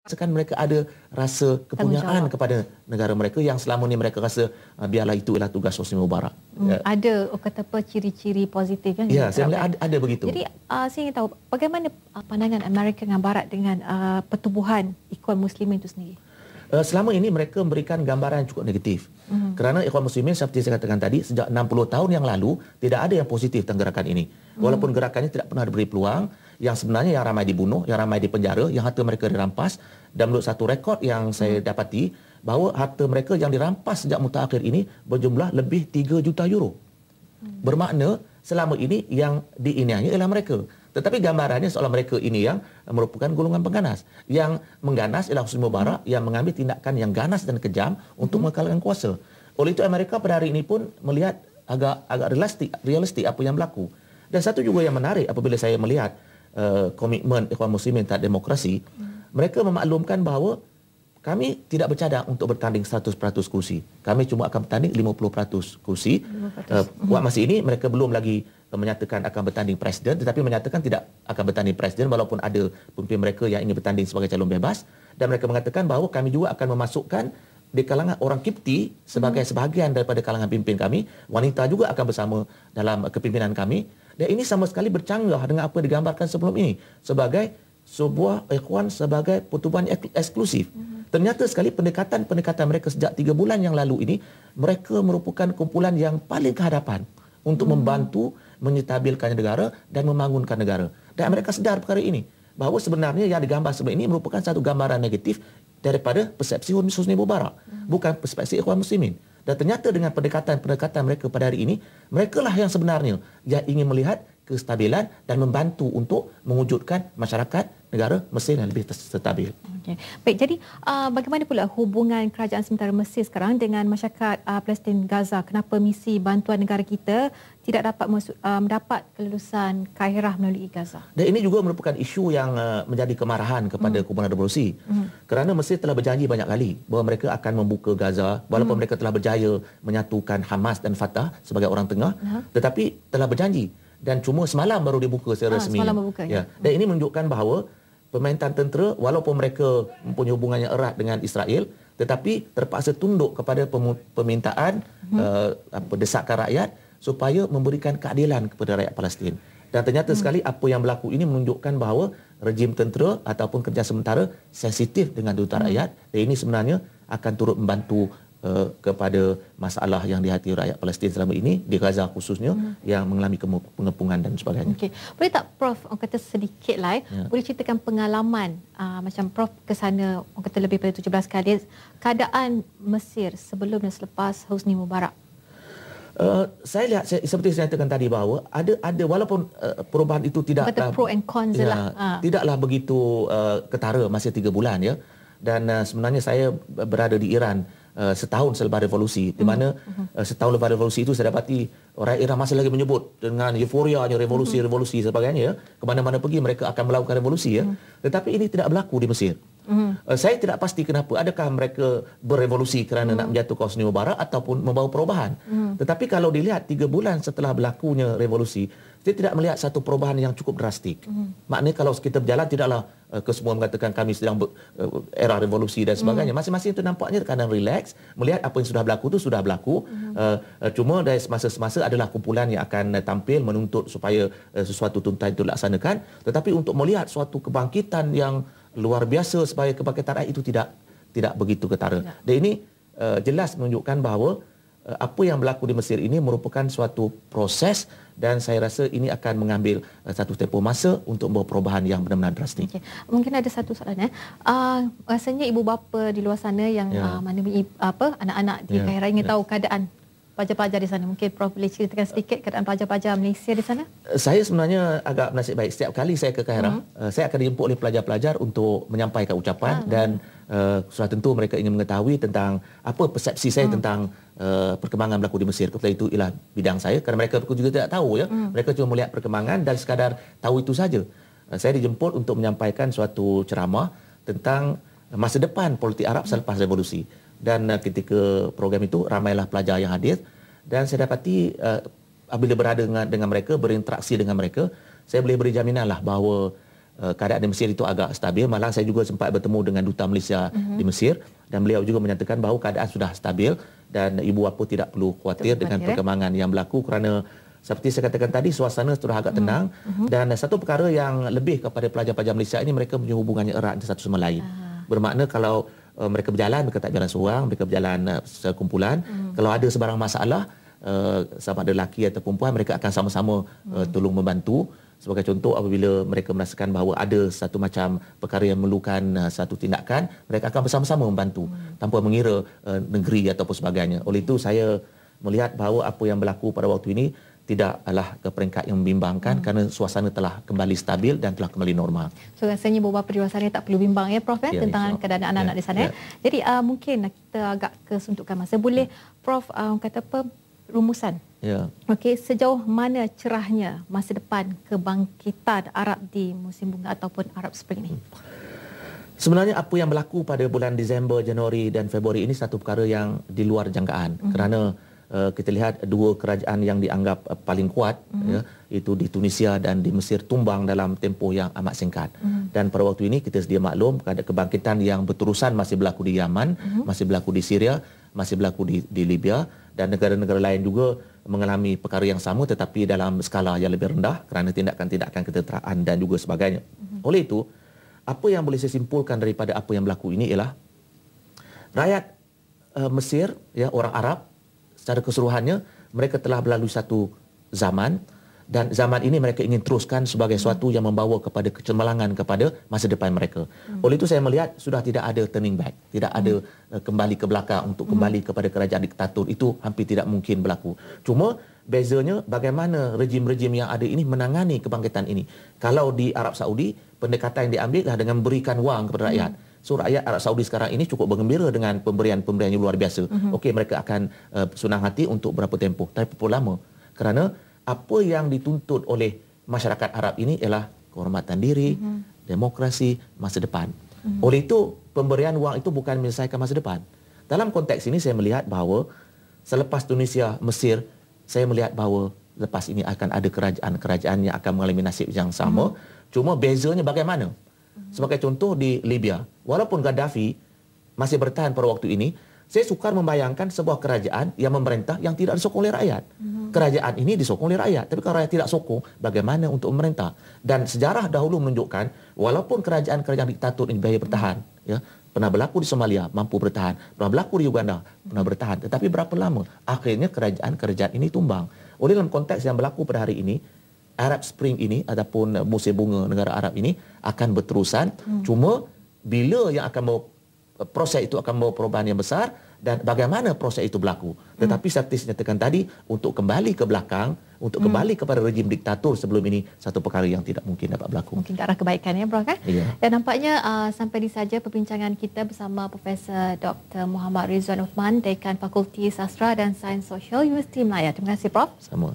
Rasakan mereka ada rasa kepunyaan kepada negara mereka yang selama ni mereka rasa biarlah itu ialah tugas Hosni Mubarak. Ada kata apa ciri-ciri positif kan? Ya, saya melihat ada begitu. Jadi saya ingin tahu bagaimana pandangan Amerika dengan Barat dengan pertubuhan Ikhwan Muslimin itu sendiri. Selama ini mereka memberikan gambaran yang cukup negatif. Kerana Ikhwan Muslimin seperti saya katakan tadi, sejak 60 tahun yang lalu tidak ada yang positif tentang gerakan ini. Walaupun gerakannya tidak pernah diberi peluang, yang sebenarnya yang ramai dibunuh, yang ramai dipenjara, yang harta mereka dirampas. Dan menurut satu rekod yang saya dapati, bahawa harta mereka yang dirampas sejak mutakhir ini berjumlah lebih 3 juta euro. Bermakna selama ini yang diiniannya ialah mereka. Tetapi gambarannya seolah mereka ini yang merupakan golongan pengganas. Yang mengganas ialah Hosni Mubarak yang mengambil tindakan yang ganas dan kejam untuk mengekalkan kuasa. Oleh itu Amerika pada hari ini pun melihat agak realistik apa yang berlaku. Dan satu juga yang menarik apabila saya melihat komitmen Ikhwan Muslimin terhadap demokrasi, mereka memaklumkan bahawa kami tidak bercadang untuk bertanding 100% kursi. Kami cuma akan bertanding 50% kursi. Buat masa ini mereka belum lagi menyatakan akan bertanding presiden, tetapi menyatakan tidak akan bertanding presiden walaupun ada pemimpin mereka yang ingin bertanding sebagai calon bebas. Dan mereka mengatakan bahawa kami juga akan memasukkan di kalangan orang Kipti sebagai sebahagian daripada kalangan pimpin kami. Wanita juga akan bersama dalam kepimpinan kami. Dan ini sama sekali bercanggah dengan apa yang digambarkan sebelum ini sebagai sebuah ikhwan sebagai pertubuhan eksklusif. Ternyata sekali pendekatan mereka sejak 3 bulan yang lalu ini, mereka merupakan kumpulan yang paling kehadapan untuk membantu menyetabilkan negara dan membangunkan negara. Dan mereka sedar perkara ini, bahawa sebenarnya yang digambar sebelum ini merupakan satu gambaran negatif daripada persepsi Hosni Mubarak, bukan persepsi Ikhwan Muslimin. Dan ternyata dengan pendekatan mereka pada hari ini, mereka lah yang sebenarnya yang ingin melihat kestabilan dan membantu untuk mewujudkan masyarakat negara Mesir yang lebih stabil. Okay. Baik, jadi bagaimana pula hubungan kerajaan sementara Mesir sekarang dengan masyarakat Palestin Gaza? Kenapa misi bantuan negara kita tidak dapat mendapat kelulusan Kairah melalui Gaza? Dan ini juga merupakan isu yang menjadi kemarahan kepada kumpulan revolusi. Kerana Mesir telah berjanji banyak kali bahawa mereka akan membuka Gaza walaupun mereka telah berjaya menyatukan Hamas dan Fatah sebagai orang tengah, tetapi telah berjanji. Dan cuma semalam baru dibuka secara resmi. Semalam berbuka, ya. Dan ini menunjukkan bahawa pemerintahan tentera walaupun mereka mempunyai hubungan yang erat dengan Israel, tetapi terpaksa tunduk kepada permintaan desakan rakyat supaya memberikan keadilan kepada rakyat Palestin. Dan ternyata sekali apa yang berlaku ini menunjukkan bahawa rejim tentera ataupun kerja sementara sensitif dengan tuntutan rakyat, dan ini sebenarnya akan turut membantu kepada masalah yang dihadapi rakyat Palestin selama ini di Gaza khususnya yang mengalami pengepungan dan sebagainya. Okey. Boleh tak Prof orang kata sedikit lah boleh ceritakan pengalaman macam Prof ke sana orang kata lebih daripada 17 kali keadaan Mesir sebelum dan selepas Hosni Mubarak? Saya lihat seperti saya nyatakan tadi bahawa ada walaupun perubahan itu tidaklah pro and cons tidaklah begitu ketara masih 3 bulan ya. Dan sebenarnya saya berada di Iran setahun selepas revolusi, di mana setahun lepas revolusi itu saya dapati orang Iran masih lagi menyebut dengan euforianya revolusi sebagainya ya. Ke mana-mana pergi mereka akan melakukan revolusi ya. Tetapi ini tidak berlaku di Mesir. Saya tidak pasti kenapa. Adakah mereka berevolusi kerana nak menjatuhkan Hosni Mubarak ataupun membawa perubahan. Tetapi kalau dilihat 3 bulan setelah berlakunya revolusi, saya tidak melihat satu perubahan yang cukup drastik. Maknanya kalau kita berjalan tidaklah kesemua mengatakan kami sedang era revolusi dan sebagainya. Masing-masing itu nampaknya kadang relax, melihat apa yang sudah berlaku itu sudah berlaku. Cuma dari semasa-semasa adalah kumpulan yang akan tampil menuntut supaya sesuatu tuntutan itu dilaksanakan. Tetapi untuk melihat suatu kebangkitan yang luar biasa supaya kebangkitan rakyat itu tidak begitu ketara. Dan ini jelas menunjukkan bahawa apa yang berlaku di Mesir ini merupakan suatu proses dan saya rasa ini akan mengambil satu tempoh masa untuk membawa perubahan yang benar-benar drastik. Okay. Mungkin ada satu soalan rasanya ibu bapa di luar sana yang mana anak-anak di Kairah ingin tahu keadaan pelajar-pelajar di sana. Mungkin Prof boleh ceritakan sedikit keadaan pelajar-pelajar Malaysia di sana? Saya sebenarnya agak nasib baik. Setiap kali saya ke Kairah, saya akan dijemput oleh pelajar-pelajar untuk menyampaikan ucapan dan sudah tentu mereka ingin mengetahui tentang apa persepsi saya tentang perkembangan berlaku di Mesir. Kebetulan itu ialah bidang saya kerana mereka juga tidak tahu ya. Mereka cuma melihat perkembangan dan sekadar tahu itu saja. Saya dijemput untuk menyampaikan suatu ceramah tentang masa depan politik Arab selepas revolusi. Dan ketika program itu ramailah pelajar yang hadir dan saya dapati apabila berada dengan mereka, berinteraksi dengan mereka, saya boleh beri jaminanlah bahawa keadaan di Mesir itu agak stabil. Malah saya juga sempat bertemu dengan Duta Malaysia di Mesir dan beliau juga menyatakan bahawa keadaan sudah stabil dan ibu bapa tidak perlu khawatir dengan perkembangan yang berlaku kerana seperti saya katakan tadi, suasana sudah agak tenang. Dan satu perkara yang lebih kepada pelajar-pelajar Malaysia ini, mereka punya hubungannya erat satu sama lain. Bermakna kalau mereka berjalan, mereka tak berjalan seorang, mereka berjalan sekumpulan. Kalau ada sebarang masalah, sama ada lelaki atau perempuan, mereka akan sama-sama tolong membantu. Sebagai contoh, apabila mereka merasakan bahawa ada satu macam perkara yang memerlukan satu tindakan, mereka akan bersama-sama membantu tanpa mengira negeri ataupun sebagainya. Oleh itu, saya melihat bahawa apa yang berlaku pada waktu ini tidaklah ke peringkat yang membimbangkan kerana suasana telah kembali stabil dan telah kembali normal. So rasanya beberapa di luar sana tak perlu bimbang ya Prof tentang keadaan anak-anak di sana. Jadi mungkin kita agak kesuntukan masa. Boleh Prof kata apa rumusan? Okey, sejauh mana cerahnya masa depan kebangkitan Arab di musim bunga ataupun Arab Spring ini? Sebenarnya apa yang berlaku pada bulan Disember, Januari dan Februari ini satu perkara yang di luar jangkaan kerana kita lihat dua kerajaan yang dianggap paling kuat itu di Tunisia dan di Mesir tumbang dalam tempoh yang amat singkat. Dan pada waktu ini kita sedia maklum ada kebangkitan yang berterusan masih berlaku di Yaman, masih berlaku di Syria, masih berlaku di Libya dan negara-negara lain juga mengalami perkara yang sama tetapi dalam skala yang lebih rendah kerana tindakan-tindakan ketenteraan dan juga sebagainya. Oleh itu, apa yang boleh saya simpulkan daripada apa yang berlaku ini ialah rakyat Mesir, orang Arab secara keseluruhannya mereka telah melalui satu zaman dan zaman ini mereka ingin teruskan sebagai sesuatu yang membawa kepada kecemerlangan kepada masa depan mereka. Oleh itu saya melihat sudah tidak ada turning back, tidak ada kembali ke belakang untuk kembali kepada kerajaan diktator. Itu hampir tidak mungkin berlaku. Cuma bezanya bagaimana rejim-rejim yang ada ini menangani kebangkitan ini. Kalau di Arab Saudi pendekatan yang diambil adalah dengan memberikan wang kepada rakyat. So rakyat Arab Saudi sekarang ini cukup bergembira dengan pemberian-pemberian yang luar biasa. Okey, mereka akan senang hati untuk berapa tempoh. Tapi berapa lama? Kerana apa yang dituntut oleh masyarakat Arab ini ialah kehormatan diri, demokrasi, masa depan. Oleh itu, pemberian wang itu bukan menyelesaikan masa depan. Dalam konteks ini saya melihat bahawa selepas Tunisia, Mesir, saya melihat bahawa lepas ini akan ada kerajaan-kerajaan yang akan mengalami nasib yang sama. Cuma bezanya bagaimana? Sebagai contoh di Libya, walaupun Gaddafi masih bertahan pada waktu ini, saya sukar membayangkan sebuah kerajaan yang memerintah yang tidak disokong oleh rakyat. Kerajaan ini disokong oleh rakyat, tapi kalau rakyat tidak sokong, bagaimana untuk memerintah? Dan sejarah dahulu menunjukkan, walaupun kerajaan-kerajaan diktator ini berjaya bertahan, pernah berlaku di Somalia, mampu bertahan, pernah berlaku di Uganda, pernah bertahan. Tetapi berapa lama? Akhirnya kerajaan-kerajaan ini tumbang. Oleh dalam konteks yang berlaku pada hari ini, Arab Spring ini ataupun musim bunga negara Arab ini akan berterusan. Cuma bila yang akan mau proses itu akan membawa perubahan yang besar dan bagaimana proses itu berlaku. Tetapi seperti saya nyatakan tadi, untuk kembali ke belakang, untuk kembali kepada rejim diktator sebelum ini, satu perkara yang tidak mungkin dapat berlaku. Mungkin ke arah kebaikan ya, Prof kan? Dan nampaknya sampai di saja perbincangan kita bersama Profesor Dr. Muhammad Rizwan Uthman, Dekan Fakulti Sastra dan Sains Sosial Universiti Melaya. Terima kasih, Prof. Sama.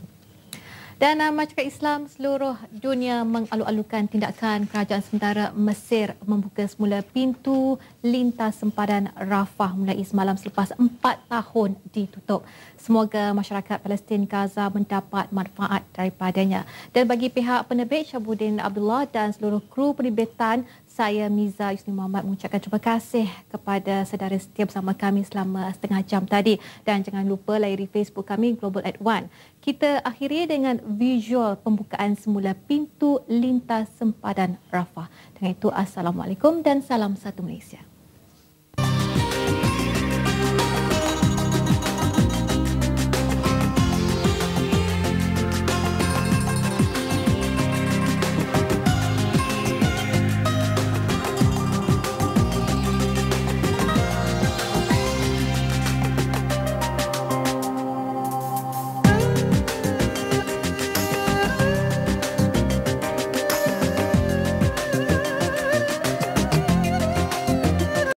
Dan masyarakat Islam seluruh dunia mengalu-alukan tindakan kerajaan sementara Mesir membuka semula pintu lintas sempadan Rafah mulai semalam selepas 4 tahun ditutup. Semoga masyarakat Palestin Gaza mendapat manfaat daripadanya. Dan bagi pihak penerbit Syabuddin Abdullah dan seluruh kru penerbitan, saya Miza Yusni Muhammad mengucapkan terima kasih kepada saudara setia bersama kami selama setengah jam tadi. Dan jangan lupa layari Facebook kami Global at One. Kita akhiri dengan visual pembukaan semula pintu lintas sempadan Rafah. Dengan itu, Assalamualaikum dan salam satu Malaysia.